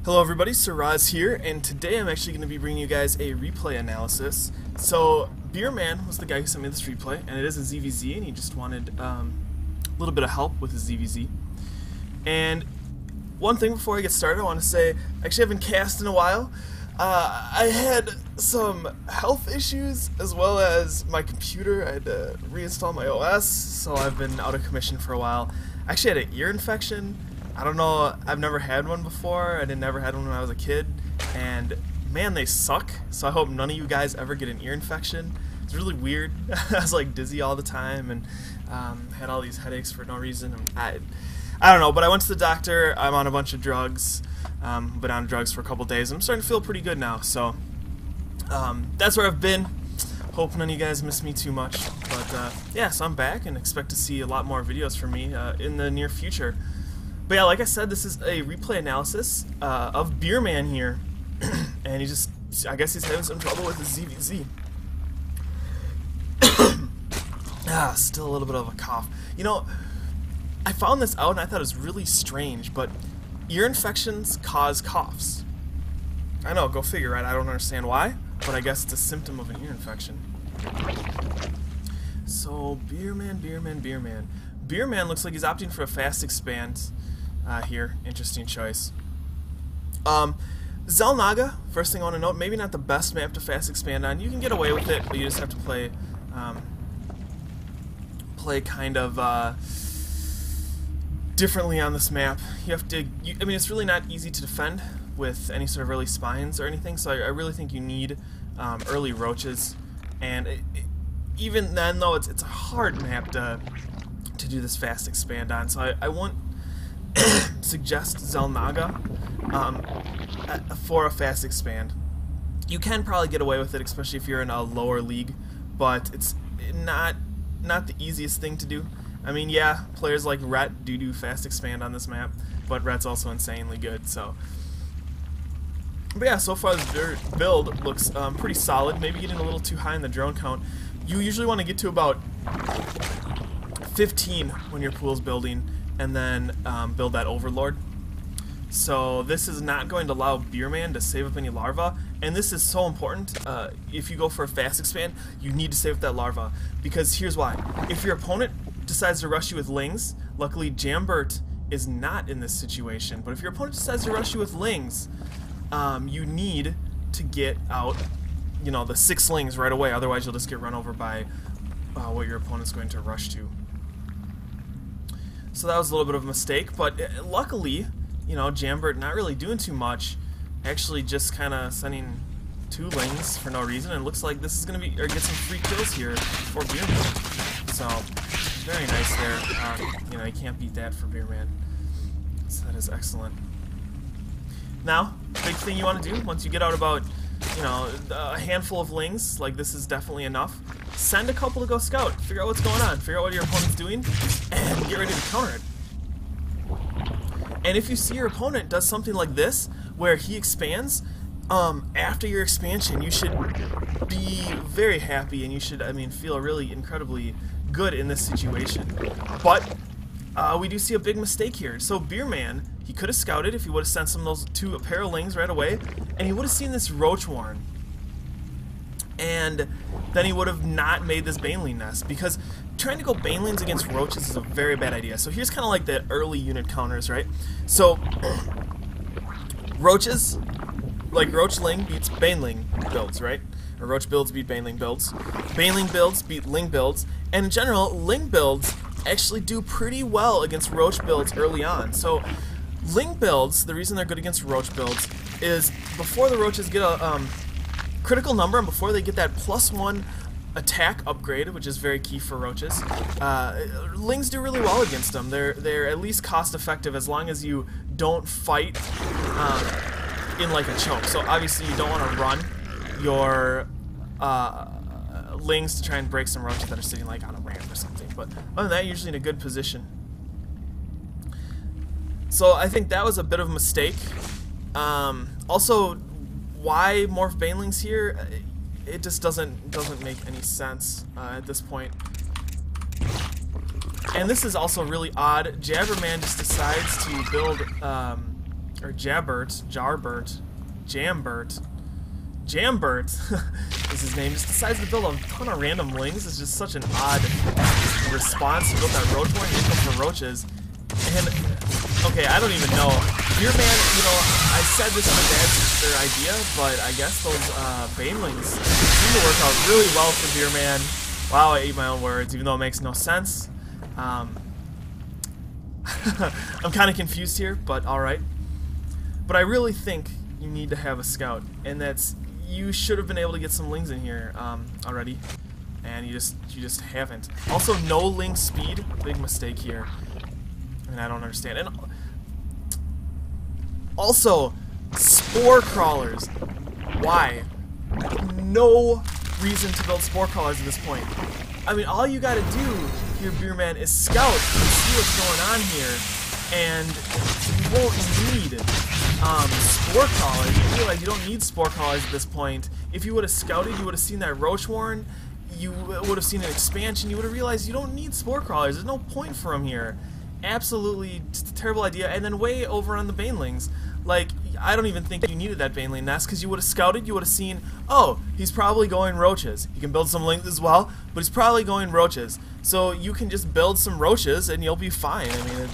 Hello everybody, Raz here, and today I'm actually going to be bringing you guys a replay analysis. So, Beerman was the guy who sent me this replay, and it is a ZVZ, and he just wanted a little bit of help with his ZVZ. And one thing before I get started, I want to say, I actually haven't cast in a while. I had some health issues, as well as my computer. I had to reinstall my OS, so I've been out of commission for a while. I actually had an ear infection. I don't know, I've never had one before. I never had one when I was a kid, and man, they suck. So I hope none of you guys ever get an ear infection. It's really weird. I was like dizzy all the time and had all these headaches for no reason. I don't know, but I went to the doctor. I'm on a bunch of drugs. Been on drugs for a couple days. I'm starting to feel pretty good now. So that's where I've been. Hope none of you guys miss me too much. But yeah, so I'm back and expect to see a lot more videos from me in the near future. But yeah, like I said, this is a replay analysis of Beerman here, and I guess he's having some trouble with his ZVZ. Still a little bit of a cough. You know, I found this out and I thought it was really strange, but ear infections cause coughs. I know, go figure, right? I don't understand why, but I guess it's a symptom of an ear infection. So, Beerman. Beerman looks like he's opting for a fast expand. Here, interesting choice. Xel'Naga, first thing I want to note, maybe not the best map to fast expand on. You can get away with it, but you just have to play kind of differently on this map. You have to. I mean, it's really not easy to defend with any sort of early spines or anything. So I really think you need early roaches, and even then, though, it's a hard map to do this fast expand on. So I won't suggest Xel'Naga for a fast expand. You can probably get away with it, especially if you're in a lower league, but it's not the easiest thing to do. I mean, yeah, players like Rhett do fast expand on this map, but Rhett's also insanely good. So, but yeah, so far this build looks pretty solid. Maybe getting a little too high in the drone count. You usually want to get to about 15 when your pool's building, and then build that Overlord. So this is not going to allow Beerman to save up any larva, and this is so important. If you go for a fast expand, you need to save up that larva, because here's why. If your opponent decides to rush you with lings, luckily Jambert is not in this situation, but if your opponent decides to rush you with lings, you need to get out, you know, the 6 lings right away, otherwise you'll just get run over by what your opponent's going to rush to. So that was a little bit of a mistake, but luckily, you know, Jambert not really doing too much, actually just kind of sending 2 lings for no reason, and it looks like this is going to get some free kills here for Beerman. So, very nice there. You know, you can't beat that for Beerman. So that is excellent. Now, big thing you want to do, once you get out about, you know, a handful of lings, like this is definitely enough, send a couple to go scout, figure out what's going on, figure out what your opponent's doing, and get ready to counter it. And if you see your opponent does something like this, where he expands, after your expansion, you should be very happy, and you should, I mean, feel really incredibly good in this situation. But we do see a big mistake here. So Beerman, he could have scouted if he would have sent some of those 2 apparel lings right away, and he would have seen this roach warren. And then he would have not made this baneling nest, because trying to go banelings against roaches is a very bad idea. So here's kind of like the early unit counters, right? So roaches, like roach ling beats baneling builds, right? Or roach builds beat baneling builds. Baneling builds beat ling builds, and in general, ling builds actually do pretty well against roach builds early on. So ling builds, the reason they're good against roach builds is before the roaches get a critical number, and before they get that +1 attack upgrade, which is very key for roaches, lings do really well against them. They're at least cost effective as long as you don't fight in like a choke. So obviously you don't want to run your lings to try and break some roaches that are sitting like on a ramp or something. But other than that, usually in a good position. So I think that was a bit of a mistake. Also, why morph banelings here? It just doesn't make any sense at this point. And this is also really odd. Jabberman just decides to build or Jabert, Jarbert, Jambert, Jambert is his name, just decides to build a ton of random lings. It's just such an odd response. He built that roach horn, here comes the roaches. And, okay, I don't even know. Beer Man, you know, I said this is a bad idea, but I guess those banelings seem to work out really well for Beer Man. Wow, I ate my own words, even though it makes no sense. I'm kind of confused here, but alright. But I really think you need to have a scout, and that's, you should have been able to get some lings in here already, and you just haven't. Also, no ling speed, big mistake here. I mean, I don't understand. And also, spore crawlers. Why? No reason to build spore crawlers at this point. I mean, all you gotta do here, Beer Man, is scout and see what's going on here, and you won't need spore crawlers. You realize you don't need spore crawlers at this point. If you would have scouted, you would have seen that roach warren, you would have seen an expansion, you would have realized you don't need spore crawlers. There's no point for them here. Absolutely just a terrible idea. And then way over on the banelings, like, I don't even think you needed that baneling nest, because you would have scouted, you would have seen, oh, he's probably going roaches. He can build some lings as well, but he's probably going roaches. So you can just build some roaches and you'll be fine. I mean,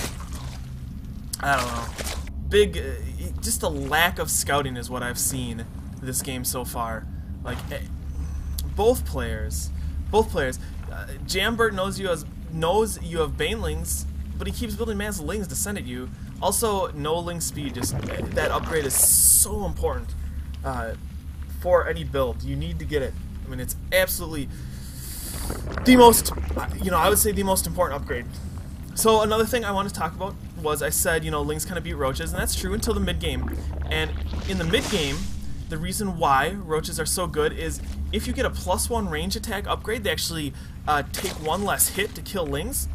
I don't know. Big, just a lack of scouting is what I've seen this game so far. Like, both players, Jambert knows you have banelings, but he keeps building mass lings to send at you. Also, no ling speed, just that upgrade is so important for any build. You need to get it. I mean, it's absolutely the most, you know, I would say the most important upgrade. So another thing I want to talk about was, I said, you know, lings kind of beat roaches, and that's true until the mid-game. And in the mid-game, the reason why roaches are so good is if you get a +1 range attack upgrade, they actually take one less hit to kill lings.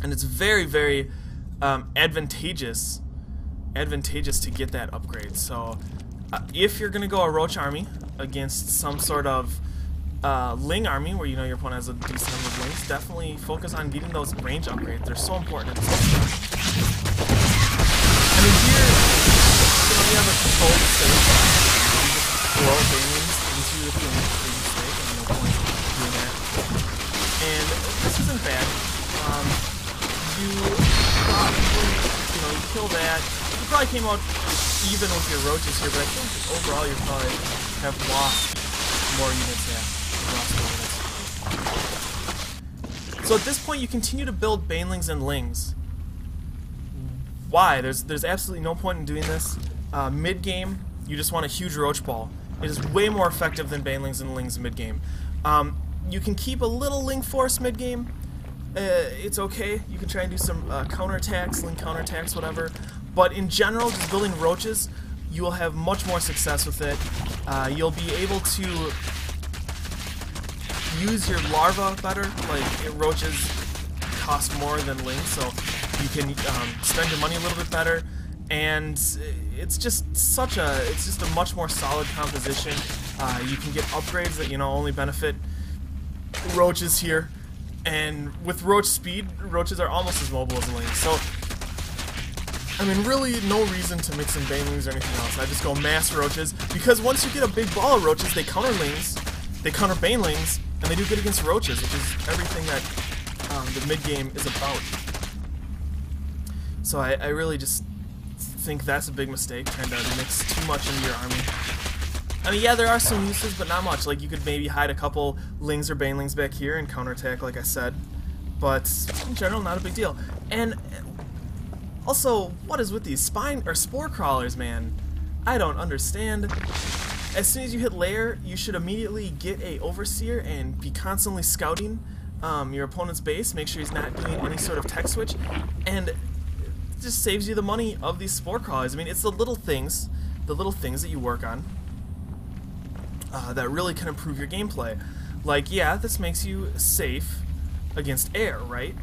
And it's very, very advantageous to get that upgrade. So if you're gonna go a roach army against some sort of ling army where you know your opponent has a decent number of lings, definitely focus on getting those range upgrades. They're so important in this game. I mean, here, you know, you have a controlled state. You just throw banelings into the thing, I mean, no point doing that. And this isn't bad. You probably, you know, you kill that. You probably came out even with your roaches here, but I think overall you probably have lost more units, yeah. So at this point you continue to build banelings and lings. Why? There's absolutely no point in doing this. Mid-game, you just want a huge roach ball. It is way more effective than banelings and lings mid-game. You can keep a little ling force mid-game. It's okay. You can try and do some counterattacks, ling counterattacks, whatever. But in general, just building roaches, you will have much more success with it. You'll be able to use your larva better. Like, roaches cost more than lings, so you can spend your money a little bit better. And it's just a much more solid composition. You can get upgrades that, you know, only benefit roaches here. And with roach speed, roaches are almost as mobile as lings. So, I mean, really no reason to mix in banelings or anything else. I just go mass roaches, because once you get a big ball of roaches, they counter lings, they counter banelings, and they do good against roaches, which is everything that the mid-game is about. So I really just think that's a big mistake, trying to mix too much into your army. I mean, yeah, there are some uses, but not much. Like, you could maybe hide a couple lings or banelings back here and counterattack, like I said. But in general, not a big deal. And also, what is with these spore crawlers, man? I don't understand. As soon as you hit lair, you should immediately get a overseer and be constantly scouting your opponent's base. Make sure he's not doing any sort of tech switch, and it just saves you the money of these spore crawlers. I mean, it's the little things that you work on that really can improve your gameplay. Like, yeah, this makes you safe against air, right?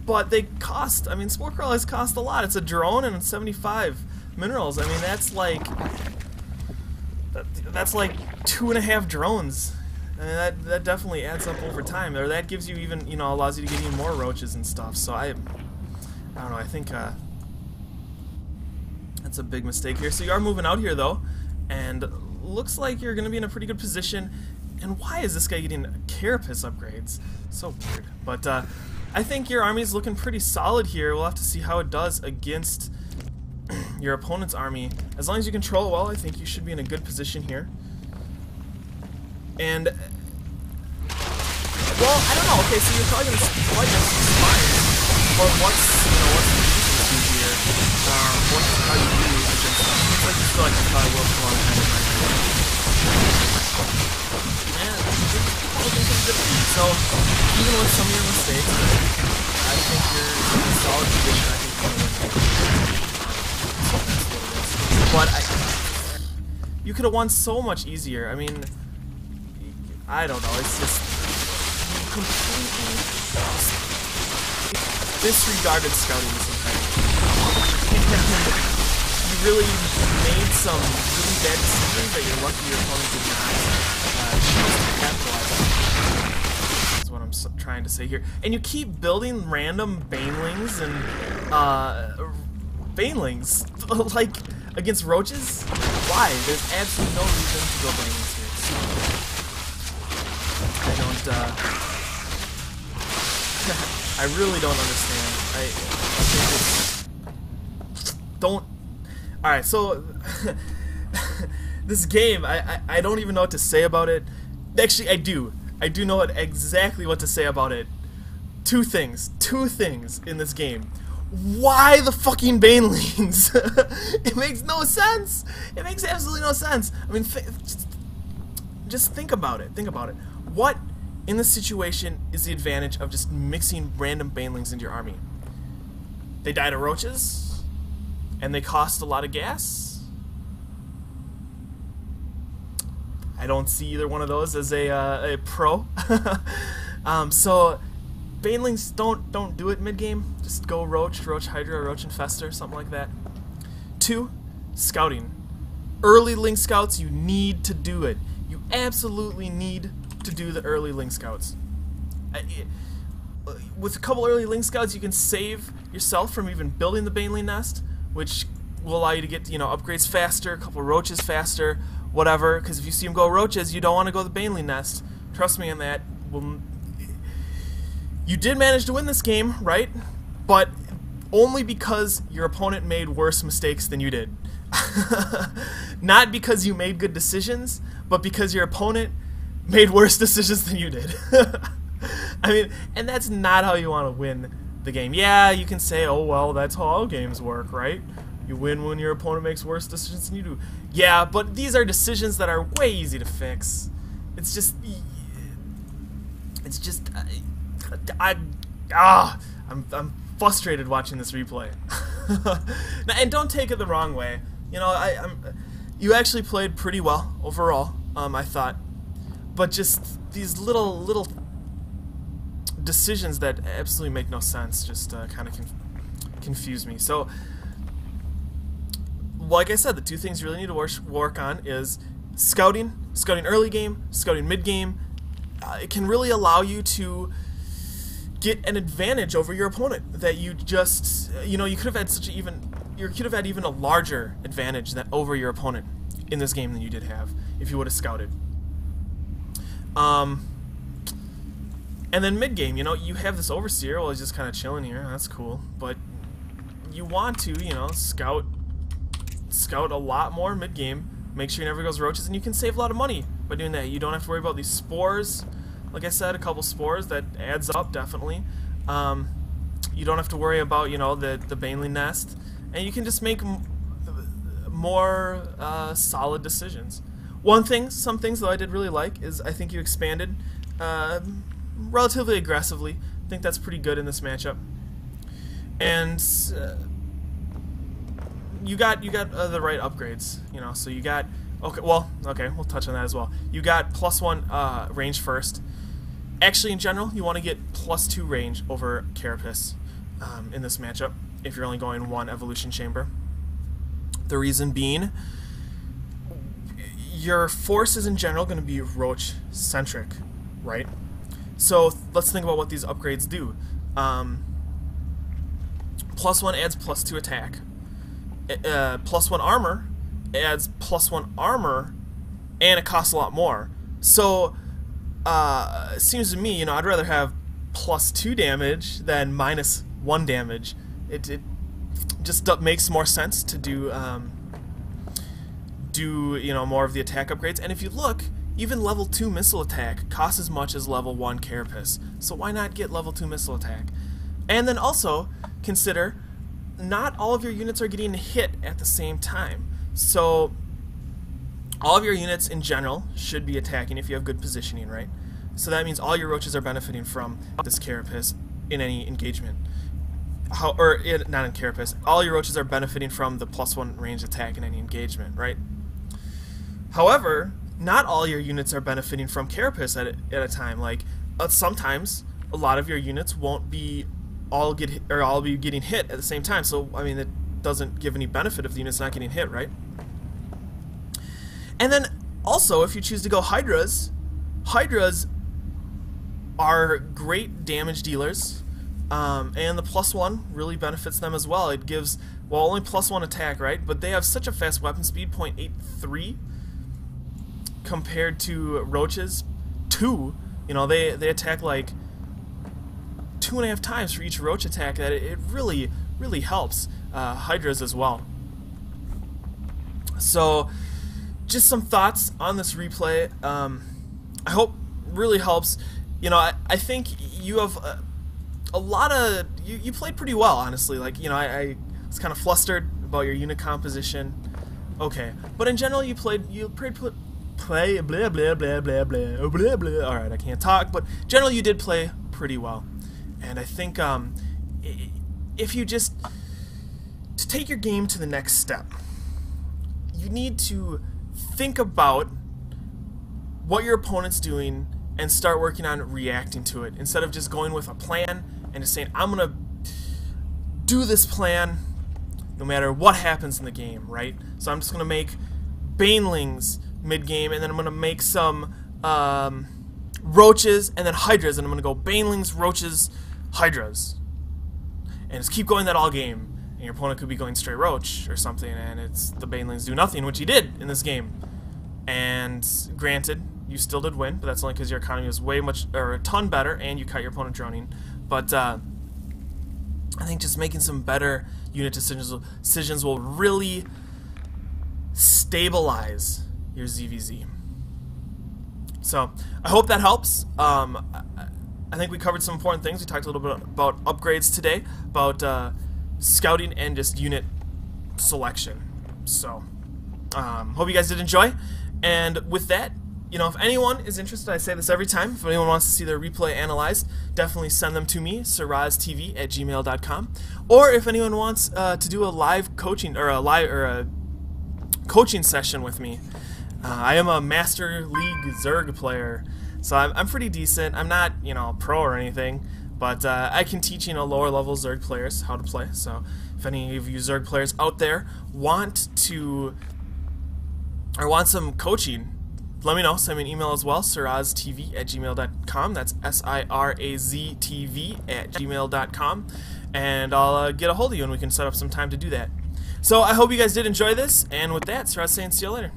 But they cost, I mean, spore crawlers cost a lot. It's a drone and 75 minerals. I mean, that's like 2.5 drones. I mean, that definitely adds up over time. Or that gives you even, you know, allows you to get even more roaches and stuff. So I don't know, I think That's a big mistake here. So you are moving out here, though, and looks like you're going to be in a pretty good position. And why is this guy getting carapace upgrades? So weird. But I think your army is looking pretty solid here. We'll have to see how it does against your opponent's army. As long as you control it well, I think you should be in a good position here. And, well, I don't know. Okay, so you're probably going to fight against these spies. But what's the easiest to do here? What's how you do against them? Looks like you feel like you probably will for a long time in my opinion. So, even with some of your mistakes, I think you're in a solid position. I think you're going to win. So that's what it is. But you could have won so much easier. I mean, I don't know. It's just completely disregarded scouting this entire game. You really made some really bad decisions that you're lucky your opponent did not choose to capitalize on. That's what I'm trying to say here. And you keep building random banelings and banelings like against roaches. Why? There's absolutely no reason to go banelings here. So I don't. I really don't understand. I don't. All right, so this game, I don't even know what to say about it. Actually, I do. I do know exactly what to say about it. Two things in this game. Why the fucking banelings? It makes no sense. It makes absolutely no sense. I mean, just think about it. Think about it. What in this situation is the advantage of just mixing random banelings into your army? They die to roaches, and they cost a lot of gas. I don't see either one of those as a pro. So banelings don't do it mid game. Just go roach, hydra, roach infester, something like that. 2, scouting. Early link scouts, you need to do it. You absolutely need to do the early link scouts. With a couple early link scouts, you can save yourself from even building the baneling nest, which will allow you to get upgrades faster, a couple roaches faster, whatever. Because if you see them go roaches, you don't want to go the baneling nest. Trust me on that. You did manage to win this game, right? But only because your opponent made worse mistakes than you did. Not because you made good decisions, but because your opponent made worse decisions than you did. I mean, and that's not how you want to win the game. Yeah, you can say, oh, well, that's how all games work, right? You win when your opponent makes worse decisions than you do. Yeah, but these are decisions that are way easy to fix. It's just... I'm frustrated watching this replay. And don't take it the wrong way. You actually played pretty well overall, I thought. But just these little decisions that absolutely make no sense just kind of confuse me. So, like I said, the two things you really need to work on is scouting early game, scouting mid game. It can really allow you to get an advantage over your opponent that you just, you could have had even a larger advantage over your opponent in this game than you did have if you would have scouted. And then mid game, you have this overseer. Well, he's just kind of chilling here. That's cool, but you want to, scout a lot more mid game. Make sure he never goes roaches, and you can save a lot of money by doing that. You don't have to worry about these spores. Like I said, a couple spores, that adds up, definitely. You don't have to worry about, the baneling nest. And you can just make more solid decisions. Some things, though, I did really like is I think you expanded relatively aggressively. I think that's pretty good in this matchup. And you got the right upgrades, so you got... Okay, we'll touch on that as well. You got +1 range first. Actually, in general, you want to get +2 range over Carapace in this matchup if you're only going 1 evolution chamber. The reason being, your force is in general going to be roach-centric, right? So let's think about what these upgrades do. +1 adds +2 attack. +1 armor adds +1 armor, and it costs a lot more. So it seems to me, you know, I'd rather have +2 damage than -1 damage. It just makes more sense to do you know, more of the attack upgrades. And if you look, even level 2 missile attack costs as much as level 1 carapace. So why not get level 2 missile attack? And then also consider not all of your units are getting hit at the same time. So all of your units in general should be attacking if you have good positioning, right? So that means all your roaches are benefiting from this carapace in any engagement. Not in carapace. All your roaches are benefiting from the +1 range attack in any engagement, right? However, not all your units are benefiting from carapace at a time. Like sometimes a lot of your units won't be all be getting hit at the same time. So I mean, it doesn't give any benefit if the unit's not getting hit, right? And then also, if you choose to go Hydras are great damage dealers, and the +1 really benefits them as well. It gives, well, only +1 attack, right? But they have such a fast weapon speed, 0.83, compared to roaches, 2. You know, they attack like 2.5 times for each roach attack. That it really helps Hydras as well. So, just some thoughts on this replay. I hope really helps. You know, I think you have a lot of you played pretty well, honestly. Like, you know, I was kind of flustered about your unit composition. Okay, but in general, you played blah blah blah blah blah blah blah. All right, I can't talk, but generally you did play pretty well. And I think if you just to take your game to the next step, you need to think about what your opponent's doing and start working on reacting to it, instead of just going with a plan and just saying, I'm gonna do this plan no matter what happens in the game, right? So I'm just gonna make banelings mid-game, and then I'm gonna make some roaches and then hydras, and I'm gonna go banelings, roaches, hydras, and just keep going that all game. And your opponent could be going straight roach or something, and it's the banelings do nothing, which he did in this game. And granted, you still did win, but that's only because your economy was a ton better, and you cut your opponent droning. But I think just making some better unit decisions will really stabilize your ZVZ. So I hope that helps. I think we covered some important things. We talked a little bit about upgrades today, about scouting and just unit selection. So hope you guys did enjoy. And with that, you know, if anyone is interested, I say this every time, if anyone wants to see their replay analyzed, definitely send them to me, siraztv@gmail.com. Or if anyone wants to do a live coaching or a coaching session with me, I am a Master League Zerg player, so I'm pretty decent. I'm not, you know, pro or anything, but I can teach, you know, lower level Zerg players how to play. So if any of you Zerg players out there want some coaching, let me know. Send me an email as well, siraztv@gmail.com. That's siraztv@gmail.com, and I'll get a hold of you and we can set up some time to do that. So I hope you guys did enjoy this, and with that, Siraz saying see you later.